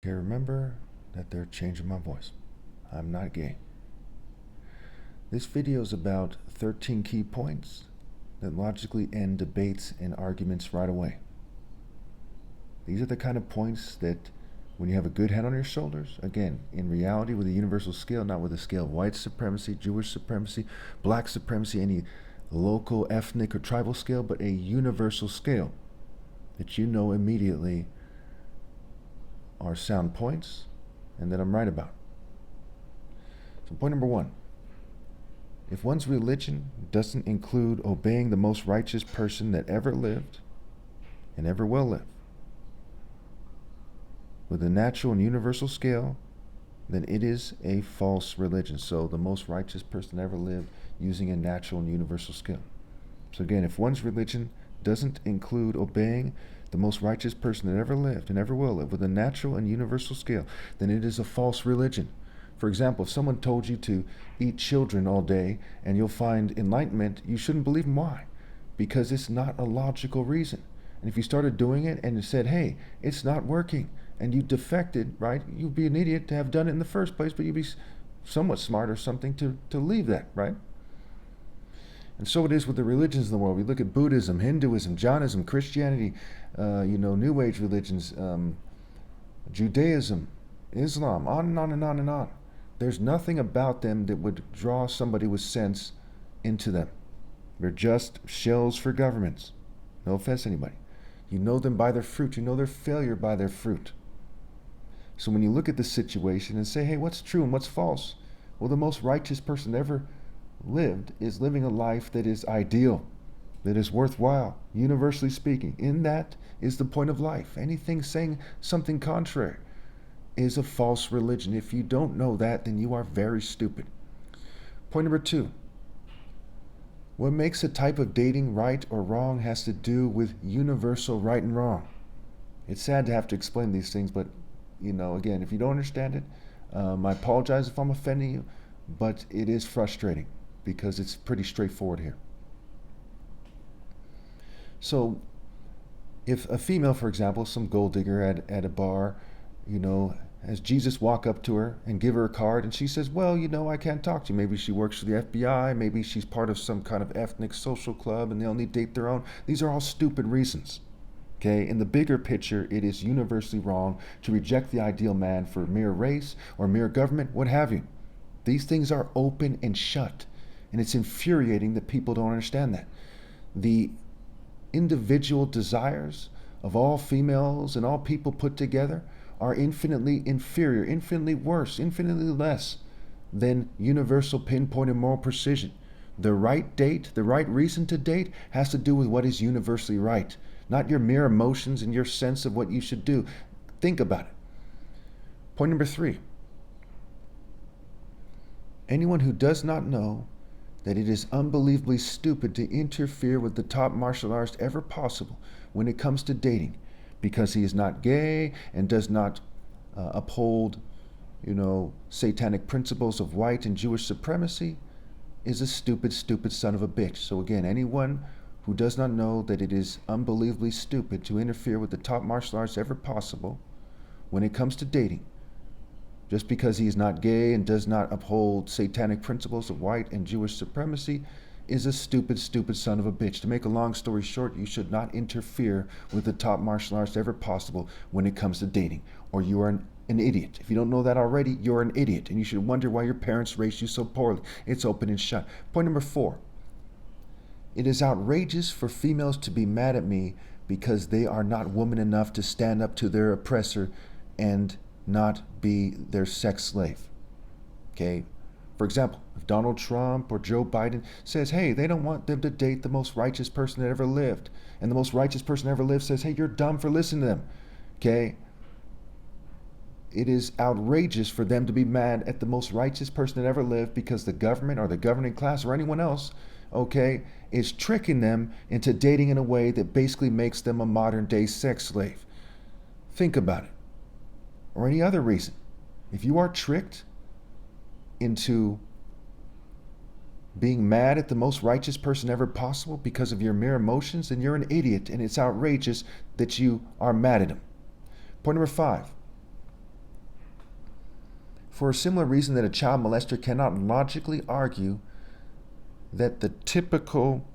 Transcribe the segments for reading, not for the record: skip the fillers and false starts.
Okay, remember that they're changing my voice. I'm not gay. This video is about 13 key points that logically end debates and arguments right away. These are the kind of points that, when you have a good head on your shoulders, again, in reality with a universal scale, not with a scale of white supremacy, Jewish supremacy, black supremacy, any local, ethnic, or tribal scale, but a universal scale that you know immediately are sound points and that I'm right about. So point number one, if one's religion doesn't include obeying the most righteous person that ever lived and ever will live with a natural and universal scale, then it is a false religion. So the most righteous person ever lived using a natural and universal scale. So again, if one's religion doesn't include obeying the most righteous person that ever lived and ever will live with a natural and universal scale, then it is a false religion. For example, if someone told you to eat children all day and you'll find enlightenment, you shouldn't believe them. Why? Because it's not a logical reason. And if you started doing it and you said, hey, it's not working, and you defected, right, you'd be an idiot to have done it in the first place, but you'd be somewhat smart or something to leave that, right? And so it is with the religions in the world. We look at Buddhism, Hinduism, Jainism, Christianity, New Age religions, Judaism, Islam, on and on and on and on. There's nothing about them that would draw somebody with sense into them. They're just shells for governments. No offense to anybody. You know them by their fruit. You know their failure by their fruit. So when you look at the situation and say, hey, what's true and what's false? Well, the most righteous person ever lived is living a life that is ideal, that is worthwhile, universally speaking. In that is the point of life. Anything saying something contrary is a false religion. If you don't know that, then you are very stupid. Point number two. What makes a type of dating right or wrong has to do with universal right and wrong. It's sad to have to explain these things, but again, if you don't understand it, I apologize if I'm offending you, but it is frustrating because it's pretty straightforward here. So if a female, for example, some gold digger at a bar, has Jesus walk up to her and give her a card, and she says, well, I can't talk to you. Maybe she works for the FBI, maybe she's part of some kind of ethnic social club and they only date their own. These are all stupid reasons. Okay, in the bigger picture, it is universally wrong to reject the ideal man for mere race or mere government, what have you. These things are open and shut, and it's infuriating that people don't understand that. The individual desires of all females and all people put together are infinitely inferior, infinitely worse, infinitely less than universal pinpoint and moral precision. The right date, the right reason to date has to do with what is universally right, not your mere emotions and your sense of what you should do. Think about it. Point number three. Anyone who does not know that it is unbelievably stupid to interfere with the top martial artist ever possible when it comes to dating, because he is not gay and does not uphold, satanic principles of white and Jewish supremacy, is a stupid, stupid son of a bitch. So again, anyone who does not know that it is unbelievably stupid to interfere with the top martial arts ever possible when it comes to dating, just because he is not gay and does not uphold satanic principles of white and Jewish supremacy, is a stupid, stupid son of a bitch. To make a long story short, you should not interfere with the top martial arts ever possible when it comes to dating, or you are an idiot. If you don't know that already, you're an idiot, and you should wonder why your parents raised you so poorly. It's open and shut. Point number four. It is outrageous for females to be mad at me because they are not woman enough to stand up to their oppressor and not be their sex slave. Okay? For example, if Donald Trump or Joe Biden says, hey, they don't want them to date the most righteous person that ever lived, and the most righteous person that ever lived says, hey, you're dumb for listening to them. Okay? It is outrageous for them to be mad at the most righteous person that ever lived because the government or the governing class or anyone else, is tricking them into dating in a way that basically makes them a modern day sex slave. Think about it. Or any other reason. If you are tricked into being mad at the most righteous person ever possible because of your mere emotions, then you're an idiot, and it's outrageous that you are mad at him. Point number five. for a similar reason that a child molester cannot logically argue that the typical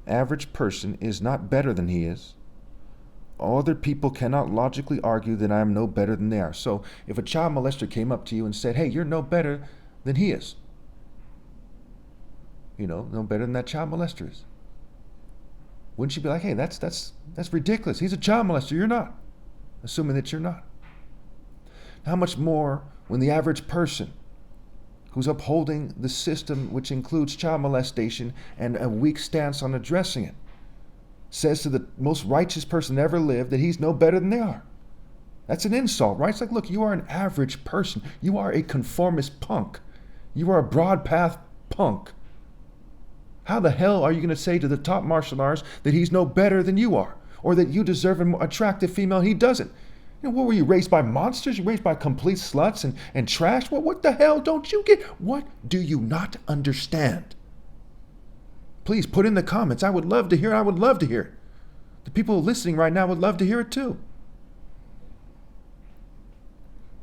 average person is not better than he is, other people cannot logically argue that I am no better than they are. So if a child molester came up to you and said, hey, you're no better than he is, no better than that child molester is, wouldn't you be like, hey, that's ridiculous. He's a child molester. You're not. Assuming that you're not. How much more when the average person who's upholding the system, which includes child molestation and a weak stance on addressing it, says to the most righteous person that ever lived that he's no better than they are. That's an insult, right? It's like, look, you are an average person. You are a conformist punk. You are a broad path punk. How the hell are you going to say to the top martial artist that he's no better than you are? Or that you deserve an attractive female he doesn't? What were you, raised by monsters? You raised by complete sluts and trash? What the hell don't you get? What do you not understand? Please put in the comments. I would love to hear it. I would love to hear it. The people listening right now would love to hear it too.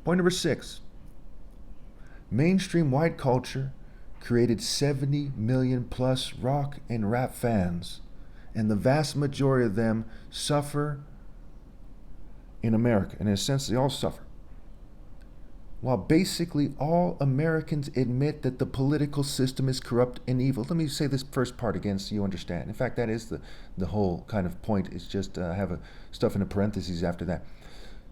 Point number 6. Mainstream white culture created 70 million plus rock and rap fans, and the vast majority of them suffer in America. And in a sense, they all suffer. While basically all Americans admit that the political system is corrupt and evil. Let me say this first part again so you understand. In fact, that is the whole kind of point. It's just I have stuff in the parentheses after that.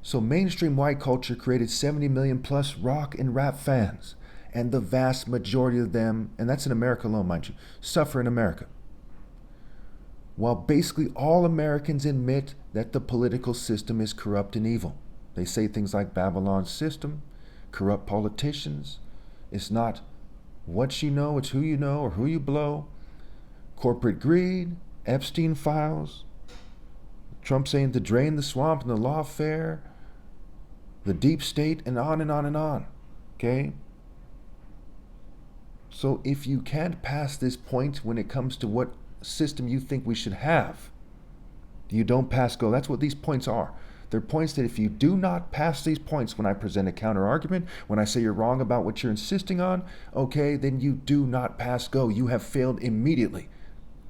So mainstream white culture created 70 million plus rock and rap fans, and the vast majority of them, and that's in America alone, mind you, suffer in America. While basically all Americans admit that the political system is corrupt and evil. They say things like Babylon's system, corrupt politicians, it's not what you know, it's who you know or who you blow, corporate greed, Epstein files, Trump saying to drain the swamp and the lawfare, the deep state, and on and on and on. Okay? So if you can't pass this point when it comes to what system you think we should have, you don't pass go. That's what these points are. They're points that if you do not pass these points when I present a counter argument, when I say you're wrong about what you're insisting on, okay, then you do not pass go. You have failed immediately.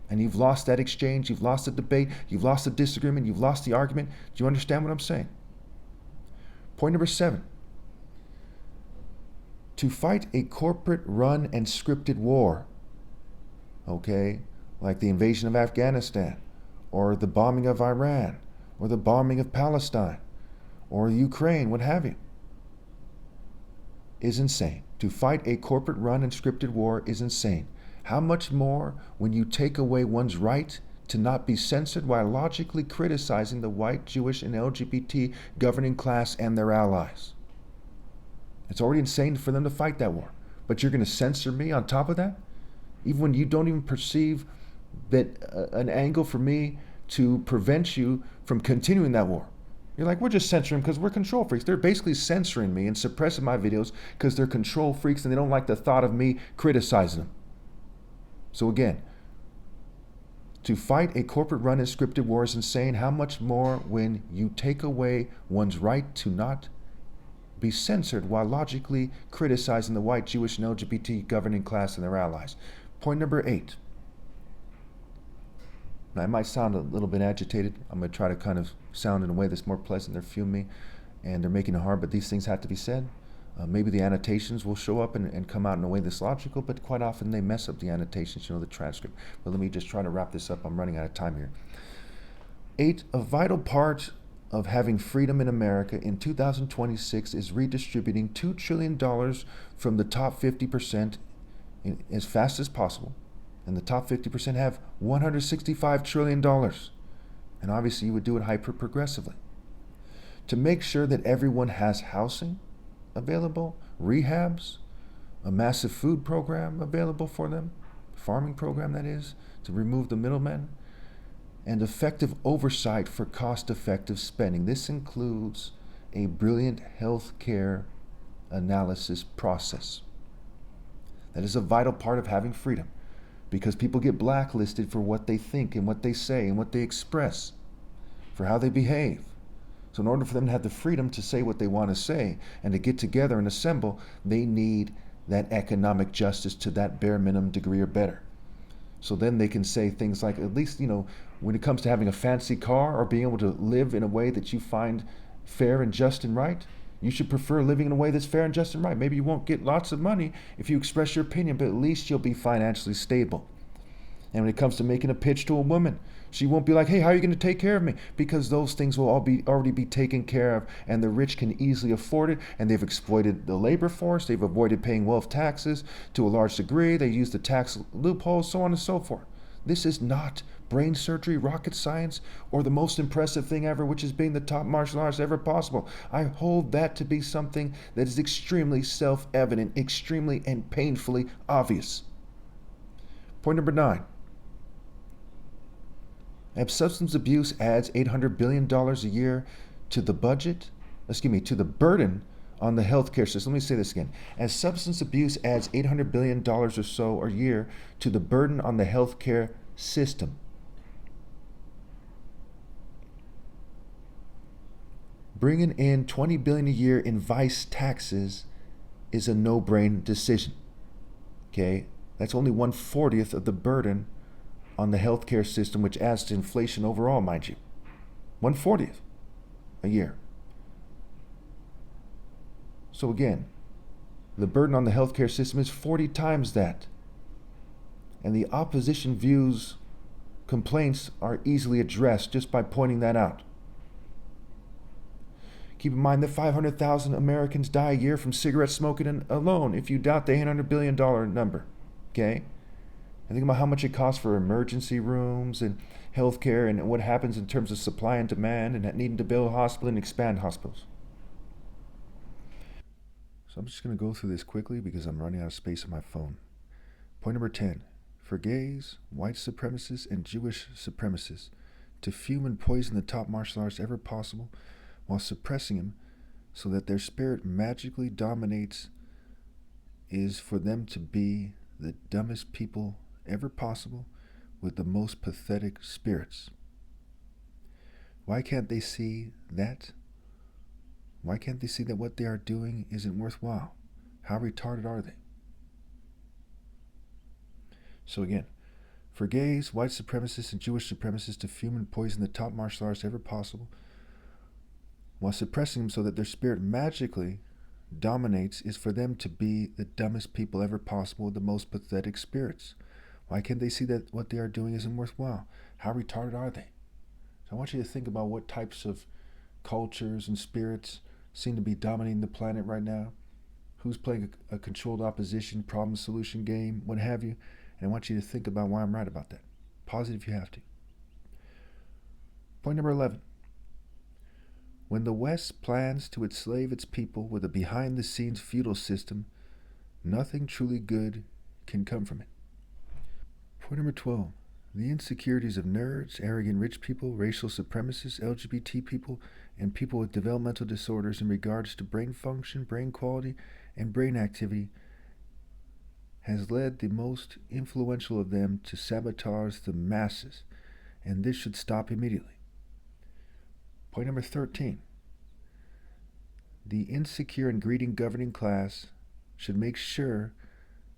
And you've lost that exchange, you've lost the debate, you've lost the disagreement, you've lost the argument. Do you understand what I'm saying? Point number 7. To fight a corporate run and scripted war, okay, like the invasion of Afghanistan, or the bombing of Iran, or the bombing of Palestine, or Ukraine, what have you, is insane. To fight a corporate run and scripted war is insane. How much more when you take away one's right to not be censored while logically criticizing the white, Jewish, and LGBT governing class and their allies? It's already insane for them to fight that war. But you're going to censor me on top of that? Even when you don't even perceive that an angle for me to prevent you from continuing that war. You're like, we're just censoring because we're control freaks. They're basically censoring me and suppressing my videos because they're control freaks and they don't like the thought of me criticizing them. So again, to fight a corporate run and scripted war is insane. How much more when you take away one's right to not be censored while logically criticizing the white, Jewish, and LGBT governing class and their allies. Point number 8. Now, I might sound a little bit agitated. I'm going to try to kind of sound in a way that's more pleasant. They're fuming me and they're making it hard, but these things have to be said. Maybe the annotations will show up and come out in a way that's logical, but quite often they mess up the annotations, the transcript. But let me just try to wrap this up. I'm running out of time here. 8, a vital part of having freedom in America in 2026 is redistributing $2 trillion from the top 50% as fast as possible. And the top 50% have $165 trillion. And obviously you would do it hyper-progressively. To make sure that everyone has housing available, rehabs, a massive food program available for them, farming program that is, to remove the middlemen, and effective oversight for cost-effective spending. This includes a brilliant health care analysis process. That is a vital part of having freedom, because people get blacklisted for what they think and what they say and what they express, for how they behave. So in order for them to have the freedom to say what they want to say and to get together and assemble, they need that economic justice to that bare minimum degree or better. So then they can say things like, at least, when it comes to having a fancy car or being able to live in a way that you find fair and just and right, you should prefer living in a way that's fair and just and right. Maybe you won't get lots of money if you express your opinion, but at least you'll be financially stable. And when it comes to making a pitch to a woman, she won't be like, hey, how are you going to take care of me? Because those things will already be taken care of, and the rich can easily afford it, and they've exploited the labor force, they've avoided paying wealth taxes to a large degree, they use the tax loopholes, so on and so forth. This is not brain surgery, rocket science, or the most impressive thing ever, which is being the top martial artist ever possible. I hold that to be something that is extremely self-evident, extremely and painfully obvious. Point number 9. If substance abuse adds $800 billion a year to the to the burden on the healthcare system. Let me say this again. As substance abuse adds $800 billion or so a year to the burden on the healthcare system, bringing in $20 billion a year in vice taxes is a no-brain decision. Okay? That's only 1/40th of the burden on the healthcare system, which adds to inflation overall, mind you. 1/40th a year. So again, the burden on the healthcare system is 40 times that. And the opposition views complaints are easily addressed just by pointing that out. Keep in mind that 500,000 Americans die a year from cigarette smoking alone, if you doubt the $800 billion number. Okay? And think about how much it costs for emergency rooms and healthcare and what happens in terms of supply and demand and needing to build hospitals and expand hospitals. So I'm just going to go through this quickly because I'm running out of space on my phone. Point number 10. For gays, white supremacists, and Jewish supremacists to fume and poison the top martial artists ever possible while suppressing them so that their spirit magically dominates is for them to be the dumbest people ever possible with the most pathetic spirits. Why can't they see that? Why can't they see that what they are doing isn't worthwhile? How retarded are they? So again, for gays, white supremacists, and Jewish supremacists to fume and poison the top martial artists ever possible while suppressing them so that their spirit magically dominates is for them to be the dumbest people ever possible with the most pathetic spirits. Why can't they see that what they are doing isn't worthwhile? How retarded are they? So I want you to think about what types of cultures and spirits seem to be dominating the planet right now. Who's playing a controlled opposition, problem-solution game, what have you. And I want you to think about why I'm right about that. Pause it if you have to. Point number 11. When the West plans to enslave its people with a behind-the-scenes feudal system, nothing truly good can come from it. Point number 12. The insecurities of nerds, arrogant rich people, racial supremacists, LGBT people, and people with developmental disorders in regards to brain function, brain quality, and brain activity has led the most influential of them to sabotage the masses, and this should stop immediately. Point number 13. The insecure and greedy governing class should make sure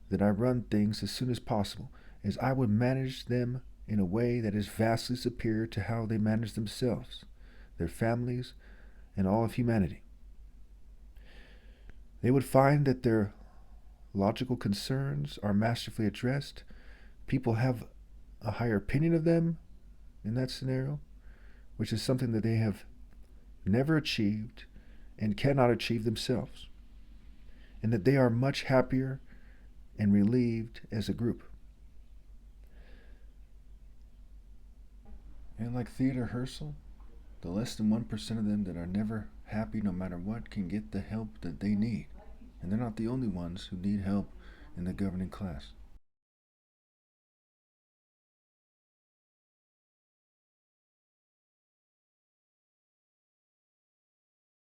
that I run things as soon as possible, as I would manage them in a way that is vastly superior to how they manage themselves, their families, and all of humanity. They would find that their logical concerns are masterfully addressed. People have a higher opinion of them in that scenario, which is something that they have never achieved and cannot achieve themselves, and that they are much happier and relieved as a group. And like Theodore Herzl, the less than 1% of them that are never happy no matter what can get the help that they need. And they're not the only ones who need help in the governing class.